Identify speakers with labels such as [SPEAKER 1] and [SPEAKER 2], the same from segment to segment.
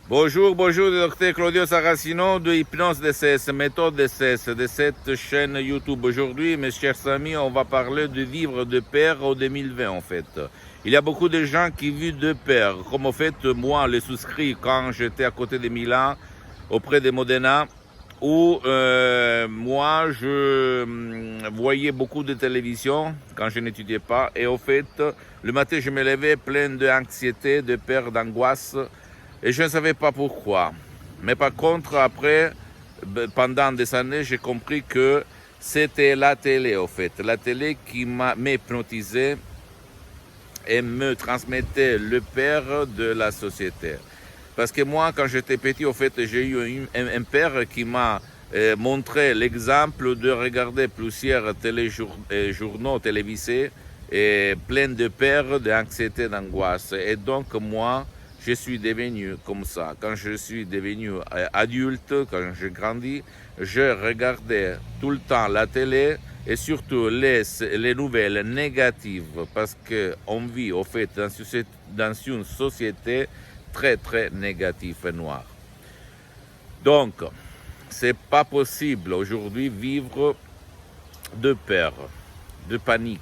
[SPEAKER 1] Bonjour, bonjour, docteur Claudio Saracino de Hypnose DCS, méthode DCS, de cette chaîne YouTube. Aujourd'hui, mes chers amis, on va parler de vivre de pair en 2020 en fait. Il y a beaucoup de gens qui vivent de pair, comme en fait moi, les souscrits quand j'étais à côté de Milan, auprès de Modena, où moi je voyais beaucoup de télévision quand je n'étudiais pas. Et au fait, le matin, je me levais plein d'anxiété, de peur, d'angoisse. Et je ne savais pas pourquoi. Mais par contre, après, pendant des années, j'ai compris que c'était la télé, au fait. La télé qui m'hypnotisait et me transmettait le père de la société. Parce que moi, quand j'étais petit, au fait, j'ai eu un père qui m'a montré l'exemple de regarder plusieurs téléjournaux télévisés et plein de peurs, d'anxiété, d'angoisse. Et donc, moi, je suis devenu comme ça. Quand je suis devenu adulte, quand j'ai grandi, je regardais tout le temps la télé et surtout les nouvelles négatives parce qu'on vit au fait dans une société très très négative et noire. Donc, c'est pas possible aujourd'hui vivre de peur, de panique.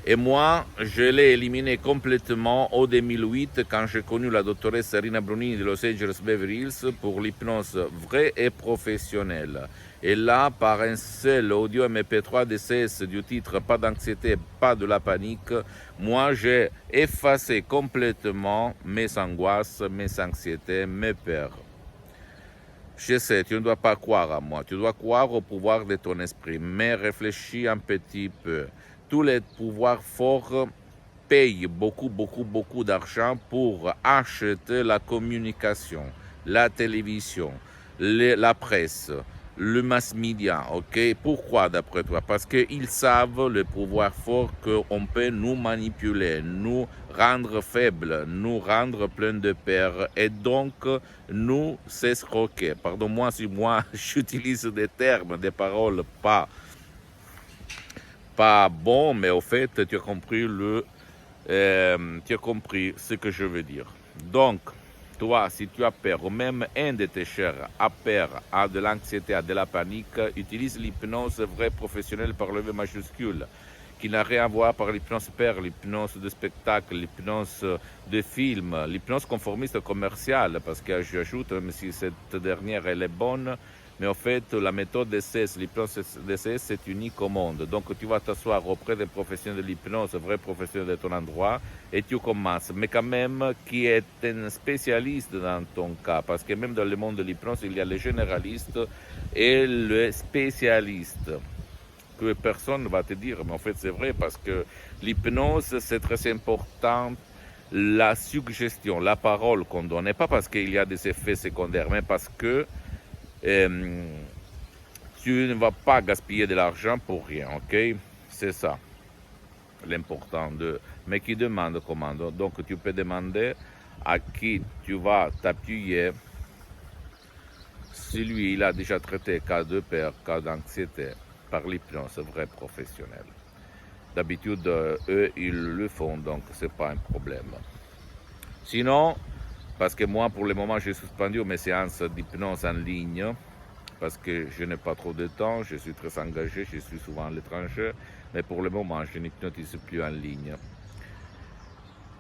[SPEAKER 1] Et moi, je l'ai éliminé complètement en 2008 quand j'ai connu la doctoresse Serena Brunini de Los Angeles Beverly Hills pour l'hypnose vraie et professionnelle. Et là, par un seul audio MP3 DCS du titre Pas d'anxiété, pas de la panique, moi j'ai effacé complètement mes angoisses, mes anxiétés, mes peurs. Je sais, tu ne dois pas croire à moi, tu dois croire au pouvoir de ton esprit, mais réfléchis un petit peu. Tous les pouvoirs forts payent beaucoup d'argent pour acheter la communication, la télévision, la presse, le mass media, ok? Pourquoi d'après toi? Parce qu'ils savent le pouvoir fort qu'on peut nous manipuler, nous rendre faibles, nous rendre pleins de peur et donc nous s'escroquer. Pardon-moi si moi j'utilise des termes, des paroles pas bons, mais au fait tu as compris tu as compris ce que je veux dire. Donc, toi, si tu as peur, ou même un de tes chers a peur, a de l'anxiété, a de la panique, utilise l'hypnose vraie professionnelle par le V majuscule, qui n'a rien à voir par l'hypnose père, l'hypnose de spectacle, l'hypnose de film, l'hypnose conformiste commerciale, parce que j'ajoute, même si cette dernière elle est bonne, mais en fait, la méthode DCS, l'hypnose DCS, c'est unique au monde. Donc, tu vas t'asseoir auprès des professionnels de l'hypnose, vrais professionnels de ton endroit, et tu commences. Mais quand même, qui est un spécialiste dans ton cas, parce que même dans le monde de l'hypnose, il y a les généralistes et les spécialistes. Que personne ne va te dire, mais en fait, c'est vrai, parce que l'hypnose, c'est très important. La suggestion, la parole qu'on donne, et pas parce qu'il y a des effets secondaires, mais parce que tu ne vas pas gaspiller de l'argent pour rien, ok? C'est ça l'important mais qui demande commande. Donc tu peux demander à qui tu vas t'appuyer si lui il a déjà traité cas de peur, cas d'anxiété par l'hypnose vrai professionnel. D'habitude, eux ils le font, donc c'est pas un problème. Sinon, parce que moi pour le moment j'ai suspendu mes séances d'hypnose en ligne parce que je n'ai pas trop de temps, je suis très engagé, je suis souvent à l'étranger, mais pour le moment, je n'hypnotise plus en ligne.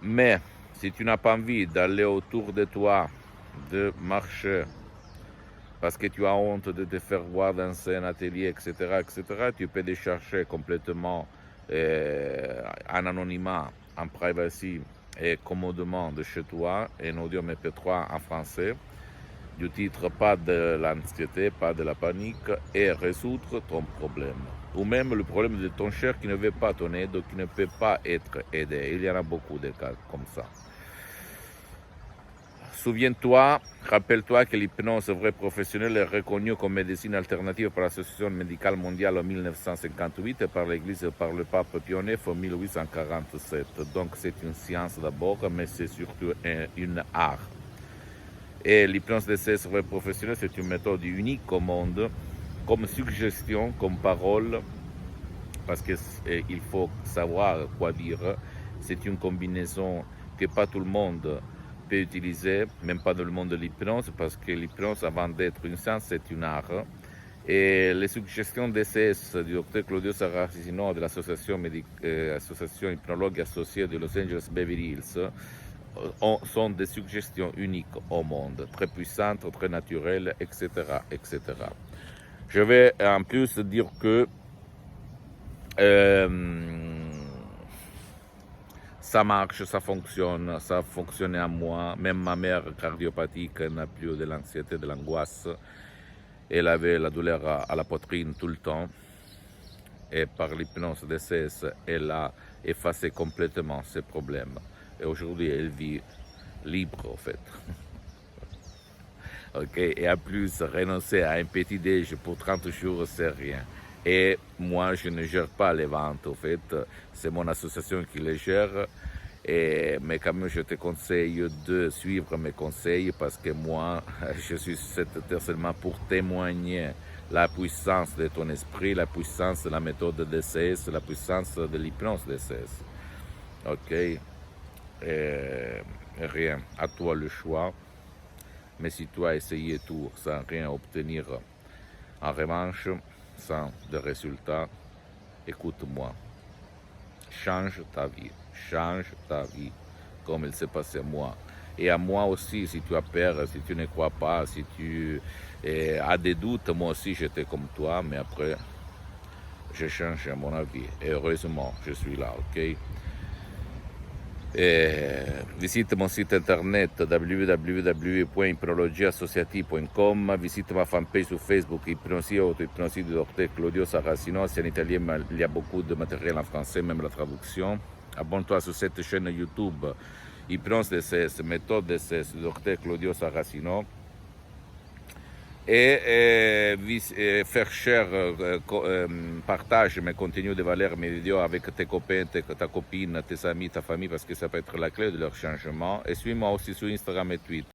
[SPEAKER 1] Mais si tu n'as pas envie d'aller autour de toi, de marcher, parce que tu as honte de te faire voir dans un atelier, etc., tu peux décharger complètement en anonymat, en privacy et commodement de chez toi, un audio MP3 en français, du titre Pas de l'anxiété, pas de la panique, et résoudre ton problème. Ou même le problème de ton cher qui ne veut pas ton aide, qui ne peut pas être aidé. Il y en a beaucoup de cas comme ça. Souviens-toi, rappelle-toi que l'hypnose vraie professionnelle est reconnue comme médecine alternative par l'Association médicale mondiale en 1958 et par l'Église et par le pape Pie IX en 1847. Donc c'est une science d'abord, mais c'est surtout une art. Et l'hypnose DCS vrai professionnel, c'est une méthode unique au monde, comme suggestion, comme parole, parce qu'il faut savoir quoi dire. C'est une combinaison que pas tout le monde peut utiliser, même pas dans le monde de l'hypnose, parce que l'hypnose, avant d'être une science, c'est une art. Et les suggestions DCS du Dr Claudio Saracino de l'association association hypnologue associée de Los Angeles Beverly Hills sont des suggestions uniques au monde, très puissantes, très naturelles, etc., etc. Je vais en plus dire que ça marche, ça a fonctionné à moi. Même ma mère cardiopathique n'a plus de l'anxiété, de l'angoisse. Elle avait la douleur à la poitrine tout le temps. Et par l'hypnose DCS, elle a effacé complètement ses problèmes. Et aujourd'hui, elle vit libre, en fait. Ok, et en plus, renoncer à un petit déj pour 30 jours, c'est rien. Et moi, je ne gère pas les ventes, en fait. C'est mon association qui les gère. Mais quand même, je te conseille de suivre mes conseils parce que moi, je suis sur cette terre seulement pour témoigner la puissance de ton esprit, la puissance de la méthode DCS, la puissance de l'hypnose DCS. Ok? Rien. À toi le choix. Mais si tu as essayé tout sans rien obtenir en revanche, sans de résultats, écoute-moi. Change ta vie, comme il s'est passé à moi. Et à moi aussi, si tu as peur, si tu ne crois pas, si tu as des doutes, moi aussi j'étais comme toi, mais après, j'ai changé mon avis. Et heureusement, je suis là, ok? Visite mon site internet www.hypnologieassociative.com, visite ma fanpage sur Facebook, Hypnosie Auto-Hypnosie du Dr Claudio Saracino. C'est en italien, mais il y a beaucoup de matériel en français, même la traduction. Abonne-toi sur cette chaîne YouTube, Hypnose DCS, méthode DCS, Dr Claudio Saracino. Et faire share, partage mes contenus de valeur, mes vidéos avec tes copains, ta copine, tes amis, ta famille, parce que ça peut être la clé de leur changement. Et suis-moi aussi sur Instagram et Twitter.